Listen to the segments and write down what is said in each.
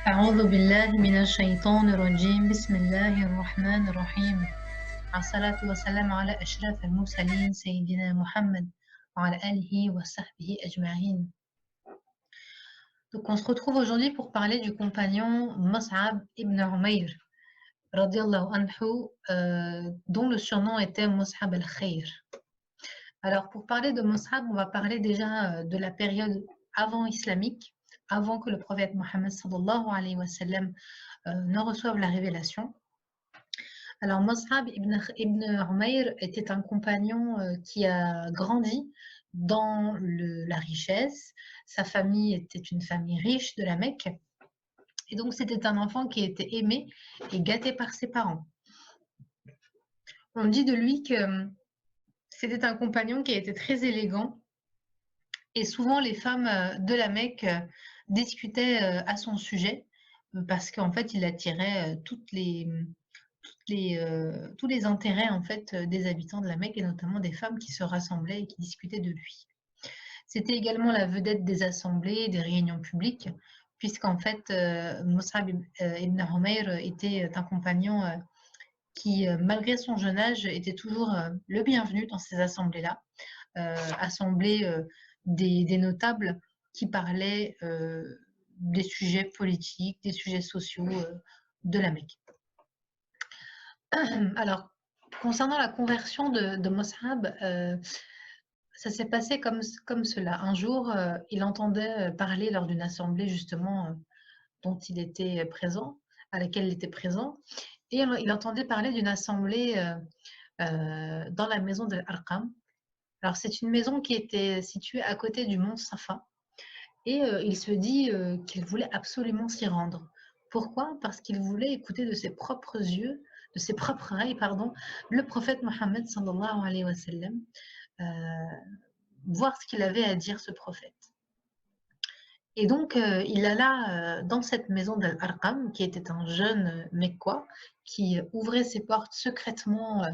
أعوذ بالله من الشيطان الرجيم بسم الله الرحمن الرحيم الصلاة والسلام على أشرف المرسلين سيدنا محمد وعلى آله وصحبه أجمعين. Donc on se retrouve aujourd'hui pour parler du compagnon Mus'ab ibn Umayr radiyallahu anhu, dont le surnom était Mus'ab al-Khayr. Alors pour parler de Mus'ab, on va parler déjà de la période avant islamique, avant que le prophète Mohammed sallallahu alayhi wa sallam ne reçoive la révélation. Alors Mus'ab ibn Umayr était un compagnon qui a grandi dans la richesse. Sa famille était une famille riche de la Mecque. Et donc c'était un enfant qui était aimé et gâté par ses parents. On dit de lui que c'était un compagnon qui était très élégant et souvent les femmes de la Mecque discutaient à son sujet parce qu'en fait il attirait tous les intérêts en fait des habitants de la Mecque et notamment des femmes qui se rassemblaient et qui discutaient de lui. C'était également la vedette des assemblées, des réunions publiques, puisqu'en fait Mus'ab ibn Umayr était un compagnon qui, malgré son jeune âge, était toujours le bienvenu dans ces assemblées-là, assemblées des notables qui parlaient des sujets politiques, des sujets sociaux de la Mecque. Alors, concernant la conversion de Mus'ab, ça s'est passé comme cela. Un jour, il entendait parler lors d'une assemblée justement dont il était présent, à laquelle il était présent, et il entendait parler d'une assemblée dans la maison de Arqam. Alors, c'est une maison qui était située à côté du mont Safa, et il se dit qu'il voulait absolument s'y rendre. Pourquoi? Parce qu'il voulait écouter de ses propres yeux, de ses propres oreilles, pardon, le prophète Mohammed sallallahu alayhi wa sallam, voir ce qu'il avait à dire ce prophète. Et donc, il alla dans cette maison d'Al-Arqam, qui était un jeune Mecquois, qui ouvrait ses portes secrètement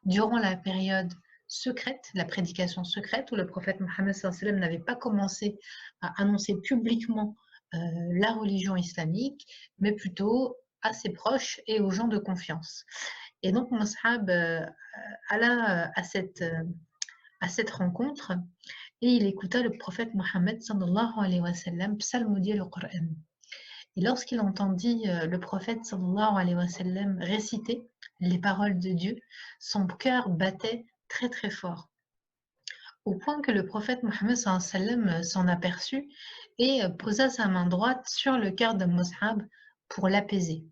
durant la période secrète, la prédication secrète, où le prophète Mohammed sallallahu alayhi wa sallam n'avait pas commencé à annoncer publiquement la religion islamique, mais plutôt à ses proches et aux gens de confiance. Et donc, Mus'ab alla à cette rencontre et il écouta le prophète Mohammed sallallahu alayhi wa sallam psalmodier le Coran. Et lorsqu'il entendit le prophète sallallahu alayhi wa sallam réciter les paroles de Dieu, son cœur battait très très fort, au point que le prophète Mohammed sallallahu alayhi wa sallam s'en aperçut et posa sa main droite sur le cœur de Mus'ab pour l'apaiser.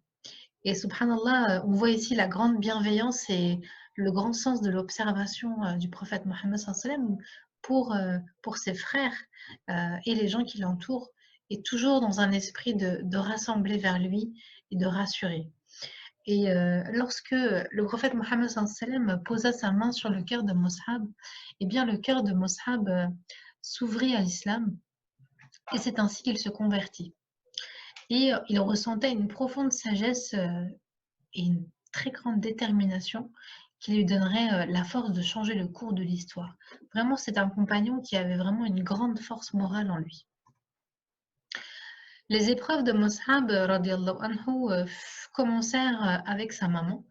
Et subhanallah, on voit ici la grande bienveillance et le grand sens de l'observation du prophète Mohammed sallallahu alayhi wa sallam pour ses frères et les gens qui l'entourent, et toujours dans un esprit de rassembler vers lui et de rassurer. Et lorsque le prophète Mohammed sallallahu alayhi wa sallam posa sa main sur le cœur de Mus'ab, eh bien le cœur de Mus'ab s'ouvrit à l'islam, et c'est ainsi qu'il se convertit. Et il ressentait une profonde sagesse et une très grande détermination qui lui donnerait la force de changer le cours de l'histoire. Vraiment, c'est un compagnon qui avait vraiment une grande force morale en lui. Les épreuves de Mus'ab radiallahu anhu commencèrent avec sa maman,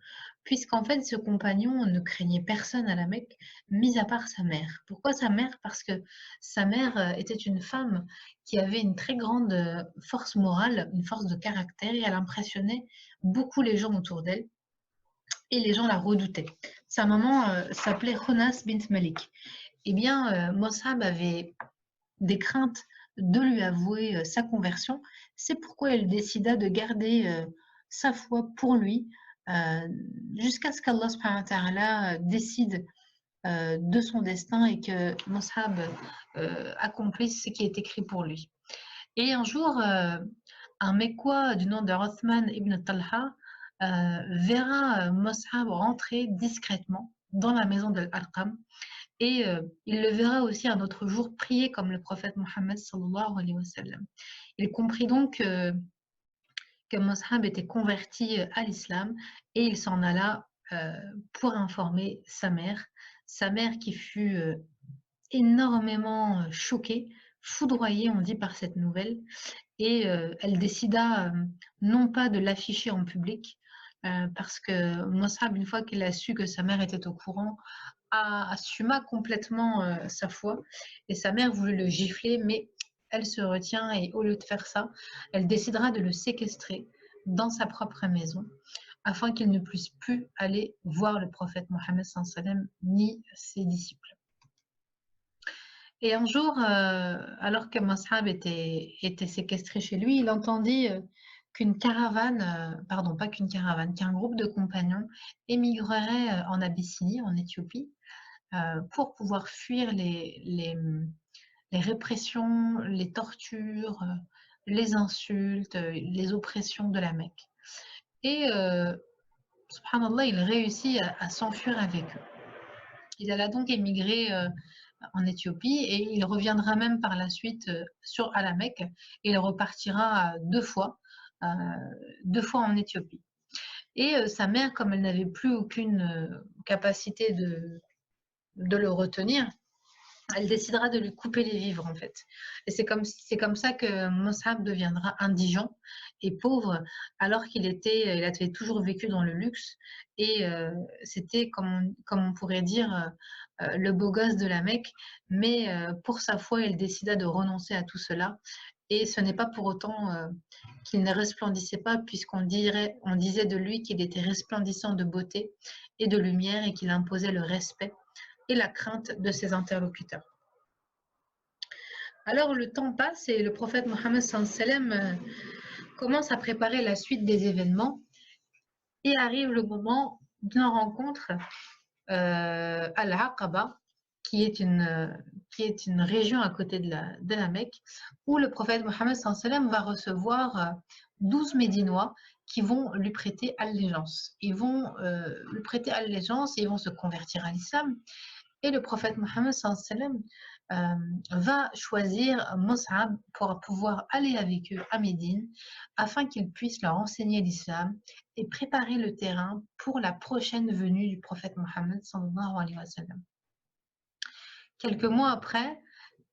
puisqu'en fait ce compagnon ne craignait personne à la Mecque, mis à part sa mère. Pourquoi sa mère? Parce que sa mère était une femme qui avait une très grande force morale, une force de caractère, et elle impressionnait beaucoup les gens autour d'elle, et les gens la redoutaient. Sa maman s'appelait Khonas bint Malik. Eh bien, Mus'ab avait des craintes de lui avouer sa conversion. C'est pourquoi elle décida de garder sa foi pour lui jusqu'à ce qu'Allah subhanahu wa ta'ala décide de son destin et que Mus'ab accomplisse ce qui est écrit pour lui. Et un jour, un Mecquois du nom de Othman ibn Talha verra Mus'ab rentrer discrètement dans la maison de Al-Arqam, et il le verra aussi un autre jour prier comme le prophète Mohammed sallallahu alayhi wa sallam. Il comprit donc que Mus'ab était converti à l'islam, et il s'en alla pour informer sa mère qui fut énormément choquée foudroyée, on dit, par cette nouvelle et elle décida, non pas de l'afficher en public, parce que Mus'ab, une fois qu'il a su que sa mère était au courant, assuma complètement, sa foi et sa mère voulut le gifler, mais elle se retient et au lieu de faire ça, elle décidera de le séquestrer dans sa propre maison afin qu'il ne puisse plus aller voir le prophète Mohammed sallallahu alayhi wa sallam ni ses disciples. Et un jour, alors que Mus'ab était séquestré chez lui, il entendit qu'une caravane, pardon, pas qu'une caravane, qu'un groupe de compagnons émigrerait en Abyssinie, en Éthiopie, pour pouvoir fuir les répressions, les tortures, les insultes, les oppressions de la Mecque. Et subhanallah, il réussit à s'enfuir avec eux. Il alla donc émigrer en Éthiopie et il reviendra même par la suite à la Mecque et il repartira euh, 2 fois en Éthiopie. Et sa mère, comme elle n'avait plus aucune capacité de le retenir, elle décidera de lui couper les vivres en fait. Et c'est comme ça que Mus'ab deviendra indigent et pauvre alors il avait toujours vécu dans le luxe et c'était comme on pourrait dire le beau gosse de la Mecque, mais pour sa foi, il décida de renoncer à tout cela. Et ce n'est pas pour autant qu'il ne resplendissait pas, on disait de lui qu'il était resplendissant de beauté et de lumière et qu'il imposait le respect et la crainte de ses interlocuteurs. Alors le temps passe et le prophète Mohammed sallallahu alayhi wa sallam commence à préparer la suite des événements et arrive le moment d'une rencontre à l'Aqaba, qui est une région à côté de la Mecque, où le prophète Mohammed sallallahu alayhi wa sallam va recevoir 12 Médinois qui vont lui prêter allégeance. Ils vont lui prêter allégeance et ils vont se convertir à l'islam. Et le prophète Mohammed sallallahu alayhi wa sallam va choisir Mus'ab pour pouvoir aller avec eux à Médine afin qu'il puisse leur enseigner l'islam et préparer le terrain pour la prochaine venue du prophète Mohammed sallallahu alayhi wa sallam. Quelques mois après,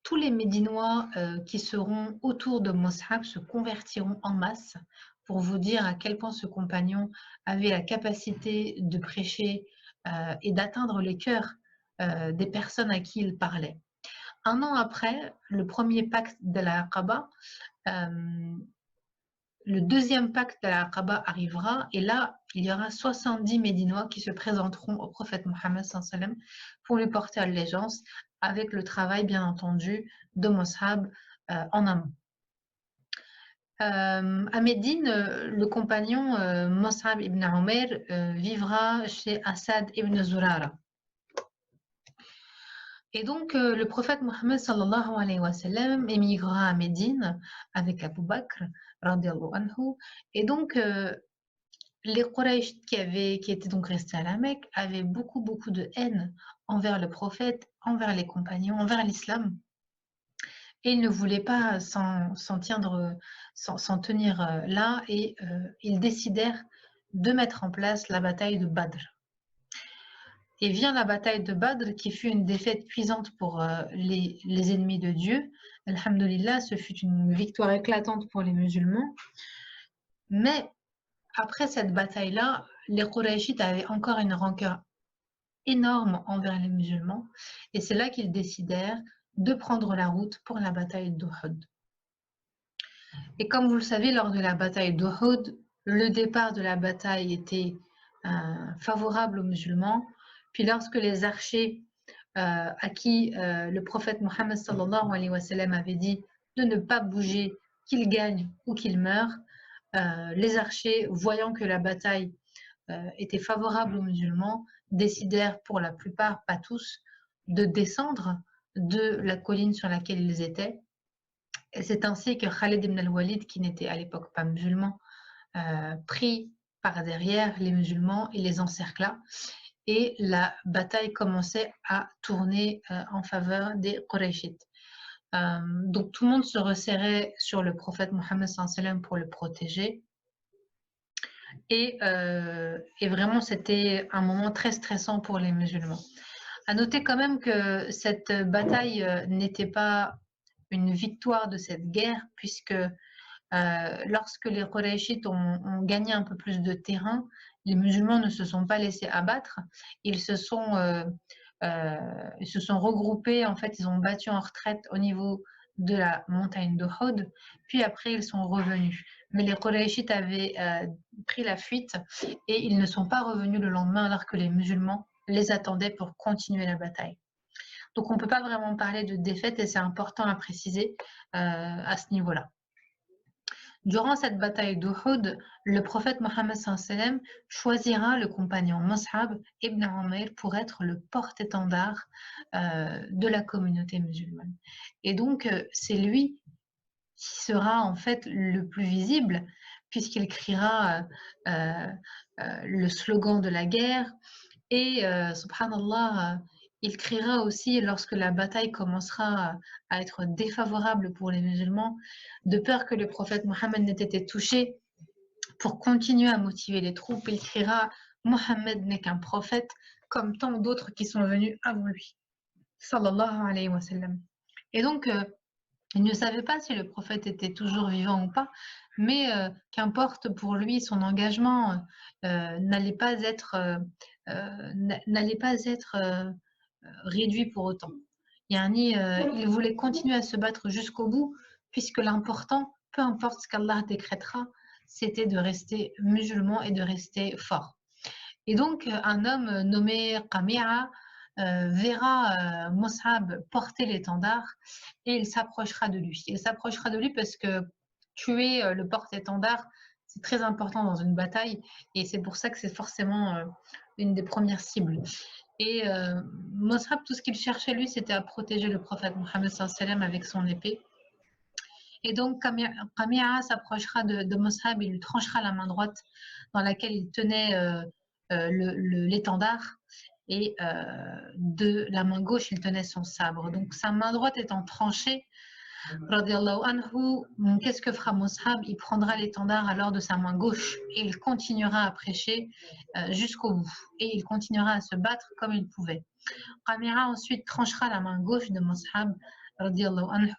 tous les Médinois qui seront autour de Mus'ab se convertiront en masse pour vous dire à quel point ce compagnon avait la capacité de prêcher et d'atteindre les cœurs des personnes à qui il parlait. Un an après, le premier pacte de la Aqaba, le deuxième pacte de la Aqaba arrivera et là, il y aura 70 Médinois qui se présenteront au prophète Mohammed sallallahu alayhi wa sallam pour lui porter allégeance avec le travail, bien entendu, de Mus'ab en amont. À Médine, le compagnon Mus'ab ibn Umair vivra chez Asad ibn Zurara. Et donc, le prophète Mohammed sallallahu alayhi wa sallam émigrera à Médine avec Abu Bakr, radiallahu anhu. Et donc, les Quraysh qui étaient donc restés à la Mecque avaient beaucoup, beaucoup de haine envers le prophète, envers les compagnons, envers l'islam. Et ils ne voulaient pas s'en tenir là et ils décidèrent de mettre en place la bataille de Badr. Et vient la bataille de Badr qui fut une défaite cuisante pour les ennemis de Dieu. Alhamdulillah, ce fut une victoire éclatante pour les musulmans. Mais après cette bataille-là, les Qurayshites avaient encore une rancœur énorme envers les musulmans. Et c'est là qu'ils décidèrent de prendre la route pour la bataille d'Uhud. Et comme vous le savez, lors de la bataille d'Uhud, le départ de la bataille était favorable aux musulmans. Puis lorsque les archers à qui le prophète Mohammed sallallahu alayhi wa sallam avait dit de ne pas bouger, qu'ils gagnent ou qu'ils meurent, les archers, voyant que la bataille était favorable aux musulmans, décidèrent pour la plupart, pas tous, de descendre de la colline sur laquelle ils étaient. Et c'est ainsi que Khalid ibn al-Walid, qui n'était à l'époque pas musulman, prit par derrière les musulmans et les encercla. Et la bataille commençait à tourner en faveur des Qurayshites. Donc tout le monde se resserrait sur le prophète Mohammed sallallahu alayhi wa sallam pour le protéger. Et vraiment, c'était un moment très stressant pour les musulmans. À noter quand même que cette bataille n'était pas une victoire de cette guerre, puisque lorsque les Qurayshites ont gagné un peu plus de terrain, les musulmans ne se sont pas laissés abattre, ils se sont regroupés, en fait, ils ont battu en retraite au niveau de la montagne d'Uhud, puis après ils sont revenus. Mais les Qurayshites avaient pris la fuite et ils ne sont pas revenus le lendemain alors que les musulmans les attendaient pour continuer la bataille. Donc on ne peut pas vraiment parler de défaite et c'est important à préciser à ce niveau-là. Durant cette bataille d'Uhud, le prophète Mohammed sallam choisira le compagnon Mus'ab ibn Umayr pour être le porte-étendard de la communauté musulmane. Et donc, c'est lui qui sera en fait le plus visible, puisqu'il criera le slogan de la guerre et, subhanallah, il criera aussi lorsque la bataille commencera à être défavorable pour les musulmans, de peur que le prophète Mohammed n'ait été touché. Pour continuer à motiver les troupes, il criera « Mohammed n'est qu'un prophète, comme tant d'autres qui sont venus avant lui. » Sallallahu alayhi wa sallam. Et donc, il ne savait pas si le prophète était toujours vivant ou pas, mais qu'importe pour lui, son engagement n'allait pas être réduit pour autant. Il voulait continuer à se battre jusqu'au bout, puisque l'important, peu importe ce qu'Allah décrétera, c'était de rester musulman et de rester fort. Et donc, un homme nommé Qami'a verra Mus'ab porter l'étendard et il s'approchera de lui. Il s'approchera de lui parce que tuer le porte-étendard, c'est très important dans une bataille et c'est pour ça que c'est forcément une des premières cibles. Et Mus'ab, tout ce qu'il cherchait lui, c'était à protéger le prophète Mohammed sallam avec son épée. Et donc Qami'a s'approchera de Mus'ab, il lui tranchera la main droite dans laquelle il tenait l'étendard et de la main gauche, il tenait son sabre. Donc sa main droite étant tranchée, radiallahu anhu, qu'est-ce que fera Mus'ab? Il prendra l'étendard alors de sa main gauche et il continuera à prêcher jusqu'au bout. Et il continuera à se battre comme il pouvait. Qami'a ensuite tranchera la main gauche de Mus'ab, radiallahu anhu,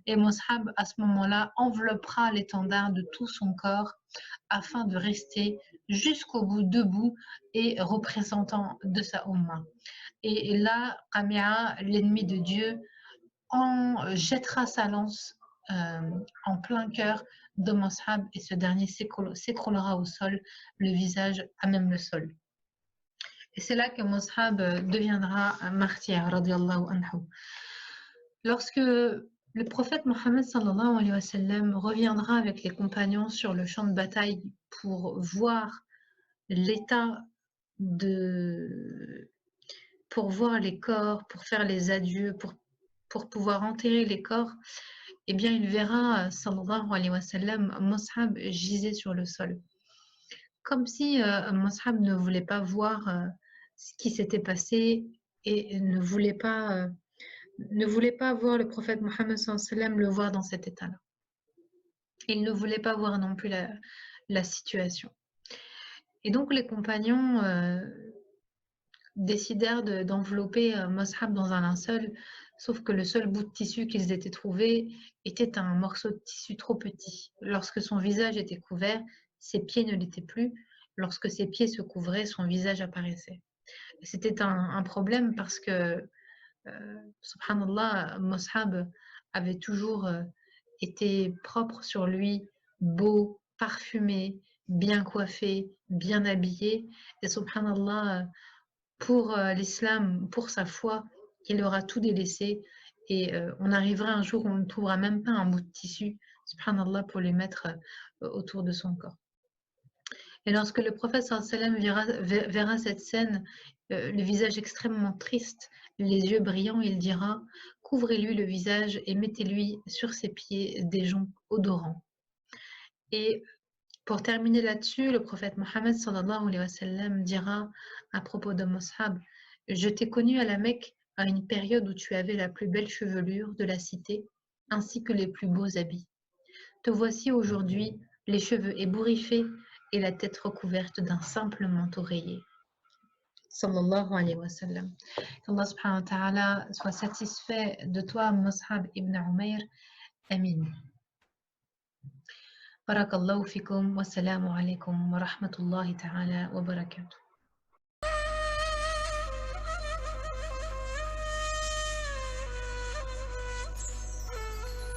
et Mus'ab à ce moment-là enveloppera l'étendard de tout son corps afin de rester jusqu'au bout debout et représentant de sa Ummah. Et là, Qami'a, l'ennemi de Dieu, en jettera sa lance en plein cœur de Mus'ab et ce dernier s'écroulera au sol, le visage à même le sol. Et c'est là que Mus'ab deviendra un martyr, radiallahu anhu. Lorsque le prophète Mohammed sallallahu alayhi wa sallam reviendra avec les compagnons sur le champ de bataille pour voir l'état pour voir les corps, pour faire les adieux, pour pouvoir enterrer les corps, eh bien il verra sallallahu alayhi wa sallam Mus'ab gisé sur le sol. Comme si Mus'ab ne voulait pas voir ce qui s'était passé et ne voulait pas voir le prophète Mohammed sallallahu alayhi wa sallam le voir dans cet état-là. Il ne voulait pas voir non plus la situation. Et donc les compagnons décidèrent d'envelopper Mus'ab dans un linceul, sauf que le seul bout de tissu qu'ils étaient trouvés était un morceau de tissu trop petit. Lorsque son visage était couvert, ses pieds ne l'étaient plus. Lorsque ses pieds se couvraient, son visage apparaissait. C'était un problème parce que, subhanallah, Mus'ab avait toujours été propre sur lui, beau, parfumé, bien coiffé, bien habillé. Et subhanallah, pour l'islam, pour sa foi, il aura tout délaissé et on arrivera un jour où on ne trouvera même pas un bout de tissu, subhanallah, pour les mettre autour de son corps. Et lorsque le prophète sallam verra cette scène, le visage extrêmement triste, les yeux brillants, il dira « Couvrez-lui le visage et mettez-lui sur ses pieds des joncs odorants. » Et pour terminer là-dessus, le prophète Mohammed sallallahu alayhi wa sallam dira à propos de Mus'ab « Je t'ai connu à la Mecque à une période où tu avais la plus belle chevelure de la cité, ainsi que les plus beaux habits. Te voici aujourd'hui, les cheveux ébouriffés et la tête recouverte d'un simple manteau rayé. » sallallahu alayhi wa sallam. Qu'Allah subhanahu wa ta'ala soit satisfait de toi, Mus'ab ibn Umayr. Amin. Barakallahu fikum wa salamu alaykum wa rahmatullahi ta'ala wa barakatuh.